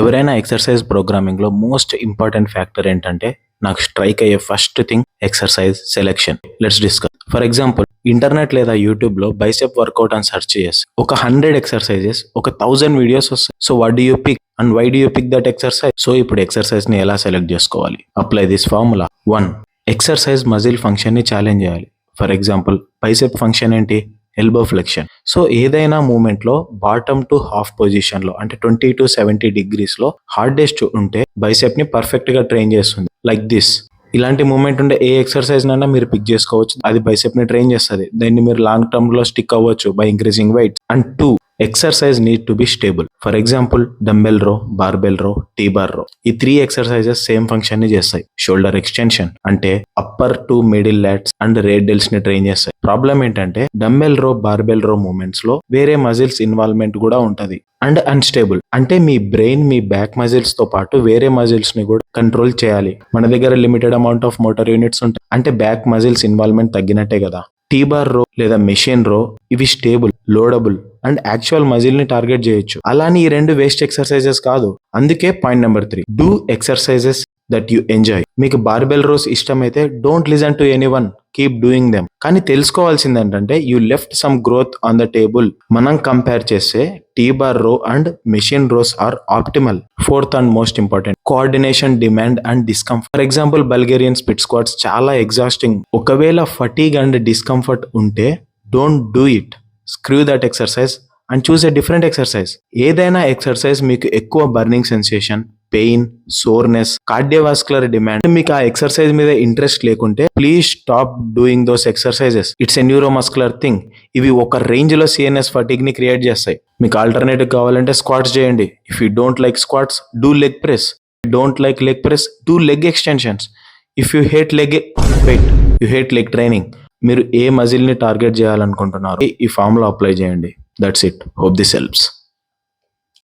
ఎవరైనా exercise ప్రోగ్రామింగ్లో most important factor ఏంటంటే నాకు స్ట్రైక్ అయ్యే first thing exercise selection. Let's discuss. For example, internet లేదా యూట్యూబ్లో బైసెప్ వర్కౌట్ అని సెర్చ్ చేసి ఒక 100 ఎక్సర్సైజెస్, ఒక 1000 వీడియోస్ వస్తాయి. So what do you pick and why do you pick that exercise? So ఇప్పుడు ఎక్సర్సైజ్ని ఎలా సెలెక్ట్ చేసుకోవాలి? Apply this formula. 1. Exercise muscle ఫంక్షన్ని ఛాలెంజ్ చేయాలి. ఫర్ ఎగ్జాంపుల్, బైసెప్ ఫంక్షన్ ఏంటి? Elbow flexion. సో ఏదైనా మూమెంట్లో బాటమ్ టు హాఫ్ పొజిషన్లో అంటే 20 to 70 degreesలో హార్డెస్ట్ ఉంటే బైసెప్ని పర్ఫెక్ట్గా ట్రైన్ చేస్తుంది. Like this. ఇలాంటి మూమెంట్ ఉండే ఏ ఎక్సర్సైజ్ నైనా మీరు పిక్ చేసుకోవచ్చు. అది బైసెప్ని ట్రైన్ చేస్తుంది. దాన్ని మీరు లాంగ్ టర్మ్లో స్టిక్ అవ్వచ్చు by increasing weight. And 2. Exercise need to be stable. For example, dumbbell row, barbell row, T bar row. ఈ 3 ఎక్సర్సైజెస్ సేమ్ ఫంక్షన్ ని చేస్తాయి. షోల్డర్ ఎక్స్టెన్షన్ అంటే upper to middle lats and radials ని train చేస్తాయి. Problem ఏంటంటే dumbbell row, barbell రో moments లో వేరే మజిల్స్ ఇన్వాల్వ్మెంట్ కూడా ఉంటది. అండ్ అన్స్టేబుల్ అంటే మీ బ్రెయిన్, మీ బ్యాక్ మజిల్స్ తో పాటు వేరే మజిల్స్ ని కూడా కంట్రోల్ చేయాలి. మన దగ్గర limited amount of motor units ఉంటాయి, అంటే బ్యాక్ మజిల్స్ ఇన్వాల్వ్మెంట్ తగ్గినట్టే కదా. టీ బార్ రో లేదా మెషిన్ రో ఇవి stable, loadable and actual muscle ని టార్గెట్ చేయొచ్చు. అలాని ఈ 2 వేస్ట్ ఎక్సర్సైజెస్ కాదు. అందుకే point number 3, do exercises that you enjoy. మీకు బార్బెల్ రోస్ ఇష్టమైతే don't listen to anyone, keep doing them. కానీ తెలుసుకోవాల్సింది ఏంటంటే you left some growth on the table. మనం కంపేర్ చేస్తే T bar row and machine rows are optimal. 4th and most important, coordination demand and discomfort. For example, Bulgarian spit squats చాలా exhausting. ఒకవేళ fatigue and discomfort ఉంటే don't do it. Screw that exercise and choose a different exercise. ఏదైనా exercise మీకు ఎక్కువ burning sensation, pain, soreness, cardiovascular demand, మీకు ఆ exercise మీద interest లేకుంటే please stop doing those exercises. It's a neuromuscular thing. ఇవి ఒక రేంజ్ లో సిఎన్ఎస్ ఫటిగ్ ని క్రియేట్ చేస్తాయి. మీకు ఆల్టర్నేటివ్ కావాలంటే స్క్వాట్స్ చేయండి. If you don't like squats, do leg press. Don't like leg press, do leg extensions. If you hate you hate leg training. మీరు ఏ muscle ని టార్గెట్ చేయాలనుకుంటున్నారు ఈ ఫార్ములా అప్లై చేయండి. That's it. Hope this helps.